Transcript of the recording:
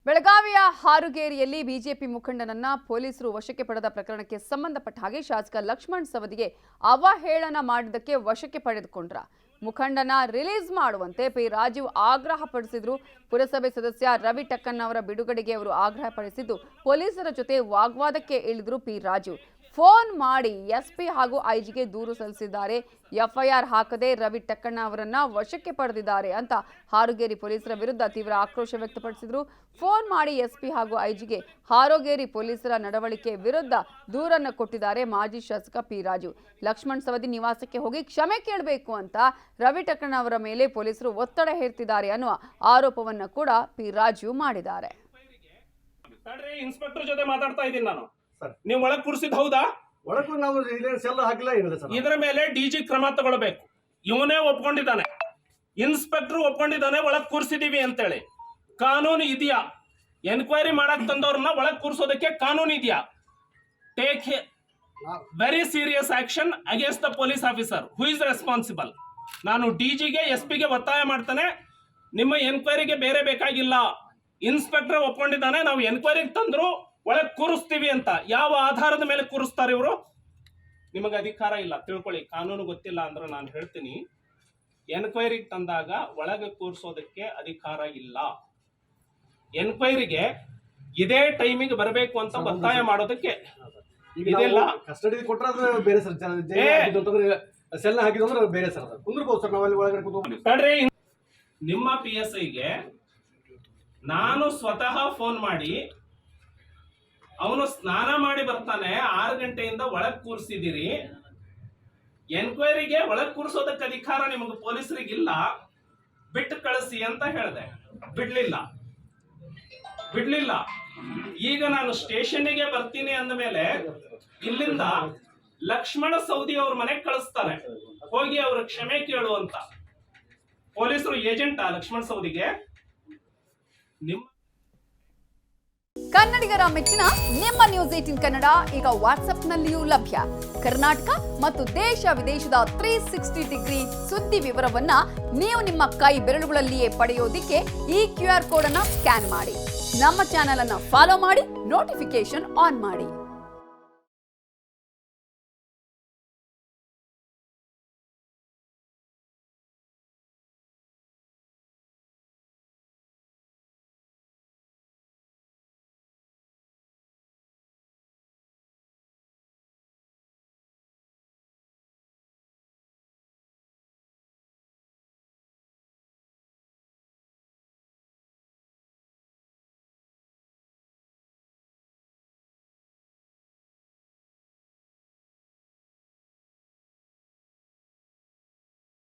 ಬೆಳಗಾವಿಯ ಹಾರುಗೇರಿಯಲ್ಲಿ ಬಿಜೆಪಿ ಮುಖಂಡನನ್ನ ಪೊಲೀಸರು ವಶಕ್ಕೆ ಪಡೆದ ಪ್ರಕರಣಕ್ಕೆ ಸಂಬಂಧಪಟ್ಟ ಹಾಗೆ ಶಾಸಕ ಲಕ್ಷ್ಮಣ್ ಸವದಿಗೆ ಅವಹೇಳನ ಮಾಡಿದ್ದಕ್ಕೆ ವಶಕ್ಕೆ ಪಡೆದುಕೊಂಡ್ರ ಮುಖಂಡನ ರಿಲೀಸ್ ಮಾಡುವಂತೆ ಪಿ ರಾಜೀವ್ ಆಗ್ರಹ ಪಡಿಸಿದ್ರು. ಪುರಸಭೆ ಸದಸ್ಯ ರವಿ ಟಕ್ಕನ್ ಅವರ ಬಿಡುಗಡೆಗೆ ಅವರು ಆಗ್ರಹ ಪಡಿಸಿದ್ದು ಪೊಲೀಸರ ಜೊತೆ ವಾಗ್ವಾದಕ್ಕೆ ಇಳಿದ್ರು ಪಿ ರಾಜೀವ್. ಫೋನ್ ಮಾಡಿ ಎಸ್ಪಿ ಹಾಗೂ ಐಜಿಗೆ ದೂರು ಸಲ್ಲಿಸಿದ್ದಾರೆ. ಎಫ್ಐಆರ್ ಹಾಕದೆ ರವಿ ಟಕ್ಕಣ್ಣ ಅವರನ್ನ ವಶಕ್ಕೆ ಪಡೆದಿದ್ದಾರೆ ಅಂತ ಹಾರುಗೇರಿ ಪೊಲೀಸರ ವಿರುದ್ಧ ತೀವ್ರ ಆಕ್ರೋಶ ವ್ಯಕ್ತಪಡಿಸಿದ್ರು. ಫೋನ್ ಮಾಡಿ ಎಸ್ಪಿ ಹಾಗೂ ಐಜಿಗೆ ಹಾರುಗೇರಿ ಪೊಲೀಸರ ನಡವಳಿಕೆ ವಿರುದ್ಧ ದೂರನ್ನು ಕೊಟ್ಟಿದ್ದಾರೆ ಮಾಜಿ ಶಾಸಕ ಪಿ ರಾಜು. ಲಕ್ಷ್ಮಣ್ ಸವದಿ ನಿವಾಸಕ್ಕೆ ಹೋಗಿ ಕ್ಷಮೆ ಕೇಳಬೇಕು ಅಂತ ರವಿ ಟಕ್ಕಣ್ಣ ಅವರ ಮೇಲೆ ಪೊಲೀಸರು ಒತ್ತಡ ಹೇರ್ತಿದ್ದಾರೆ ಅನ್ನುವ ಆರೋಪವನ್ನ ಕೂಡ ಪಿ ರಾಜು ಮಾಡಿದ್ದಾರೆ. ಇನ್ಸ್ಪೆಕ್ಟರ್ ಜೊತೆ ಮಾತಾಡ್ತಾ ಇದ್ದೀನಿ ನಾನು. ನೀವು ಒಳಗೆ ಕೂರಿಸಿದ್ ಹೌದಾ? ಒಳಗೂ ನಾವು ಹಾಕಿಲ್ಲ ಏನಿಲ್ಲ ಸರ್. ಇದರ ಮೇಲೆ ಡಿಜಿ ಕ್ರಮ ತಗೊಳ್ಬೇಕು. ಇವನೇ ಒಪ್ಕೊಂಡಿದ್ದಾನೆ, ಇನ್ಸ್ಪೆಕ್ಟರ್ ಒಪ್ಕೊಂಡಿದ್ದಾನೆ ಒಳಗ್ ಕೂರಿಸಿದೀವಿ ಅಂತೇಳಿ. ಕಾನೂನು ಇದೆಯಾ? ಎನ್ಕ್ವೈರಿ ಮಾಡಕ್ ತಂದವ್ರನ್ನ ಒಳಗ್ ಕೂರಿಸೋದಕ್ಕೆ ಕಾನೂನು ಇದೆಯಾ? Take very serious action against the police officer who is responsible. ನಾನು ಡಿಜಿಗೆ ಎಸ್ಪಿಗೆ ಒತ್ತಾಯ ಮಾಡ್ತಾನೆ, ನಿಮ್ಮ ಎನ್ಕ್ವೈರಿಗೆ ಬೇರೆ ಬೇಕಾಗಿಲ್ಲ. ಇನ್ಸ್ಪೆಕ್ಟರ್ ಒಪ್ಕೊಂಡಿದ್ದಾನೆ, ನಾವು ಎನ್ಕ್ವೈರಿಗೆ ತಂದ್ರು ಒಳಗೆ ಕೂರಿಸ್ತೀವಿ ಅಂತ. ಯಾವ ಆಧಾರದ ಮೇಲೆ ಕೂರಿಸ್ತಾರೆ ಇವರು? ನಿಮಗೆ ಅಧಿಕಾರ ಇಲ್ಲ, ತಿಳ್ಕೊಳ್ಳಿ. ಕಾನೂನು ಗೊತ್ತಿಲ್ಲ ಅಂದ್ರೆ ನಾನು ಹೇಳ್ತೀನಿ, ಎನ್ಕ್ವೈರಿಗೆ ತಂದಾಗ ಒಳಗೆ ಕೂರಿಸೋದಕ್ಕೆ ಅಧಿಕಾರ ಇಲ್ಲ. ಎನ್ಕ್ವೈರಿಗೆ ಇದೇ ಟೈಮಿಗೆ ಬರಬೇಕು ಅಂತ ಒತ್ತಾಯ ಮಾಡೋದಕ್ಕೆ ಇದೆಲ್ಲ ಕಸ್ಟಡಿ ಕೊಟ್ಟರೆ ಬೇರೆ ಸರ್. ಸೆಲ್ ಹಾಕಿದ್ರೆ ಬೇರೆ ಸರ್. ಕುಂದ್ರಬಹುದು ಸರ್, ನಾವಲ್ಲಿ ಒಳಗಡೆ ಕೂತ್ಕೊಂಡ್ರಿ. ನಿಮ್ಮ PSIಗೆ ನಾನು ಸ್ವತಃ ಫೋನ್ ಮಾಡಿ, ಅವನು ಸ್ನಾನ ಮಾಡಿ ಬರ್ತಾನೆ, 6 ಗಂಟೆಯಿಂದ ಒಳಗ್ ಕೂರಿಸಿದಿರಿ. ಎನ್ಕ್ವೈರಿಗೆ ಒಳಗ್ ಕೂರಿಸೋದಕ್ಕೆ ಅಧಿಕಾರ ನಿಮಗೆ ಪೊಲೀಸರಿಗಿಲ್ಲ, ಬಿಟ್ಟು ಕಳಿಸಿ ಅಂತ ಹೇಳಿದೆ. ಬಿಡ್ಲಿಲ್ಲ. ಈಗ ನಾನು ಸ್ಟೇಷನ್ಗೆ ಬರ್ತೀನಿ ಅಂದ ಮೇಲೆ ಇಲ್ಲಿಂದ ಲಕ್ಷ್ಮಣ ಸವದಿ ಅವ್ರ ಮನೆಗೆ ಕಳಿಸ್ತಾರೆ, ಹೋಗಿ ಅವ್ರ ಕ್ಷಮೆ ಕೇಳು ಅಂತ. ಪೊಲೀಸರು ಏಜೆಂಟಾ ಲಕ್ಷ್ಮಣ ಸವದಿಗೆ? ನಿಮ್ಮ ಕನ್ನಡಿಗರ ಮೆಚ್ಚಿನ ನಿಮ್ಮ ನ್ಯೂಸ್ 18 ಕನ್ನಡ ಈಗ ವಾಟ್ಸ್ಆಪ್ನಲ್ಲಿಯೂ ಲಭ್ಯ. ಕರ್ನಾಟಕ ಮತ್ತು ದೇಶ ವಿದೇಶದ 360 ಡಿಗ್ರಿ ಸುದ್ದಿ ವಿವರವನ್ನ ನೀವು ನಿಮ್ಮ ಕೈ ಬೆರಳುಗಳಲ್ಲಿಯೇ ಪಡೆಯೋದಿಕ್ಕೆ ಈ QR ಕೋಡ್ ಅನ್ನು ಸ್ಕ್ಯಾನ್ ಮಾಡಿ. ನಮ್ಮ ಚಾನೆಲ್ ಅನ್ನು ಫಾಲೋ ಮಾಡಿ, ನೋಟಿಫಿಕೇಶನ್ ಆನ್ ಮಾಡಿ.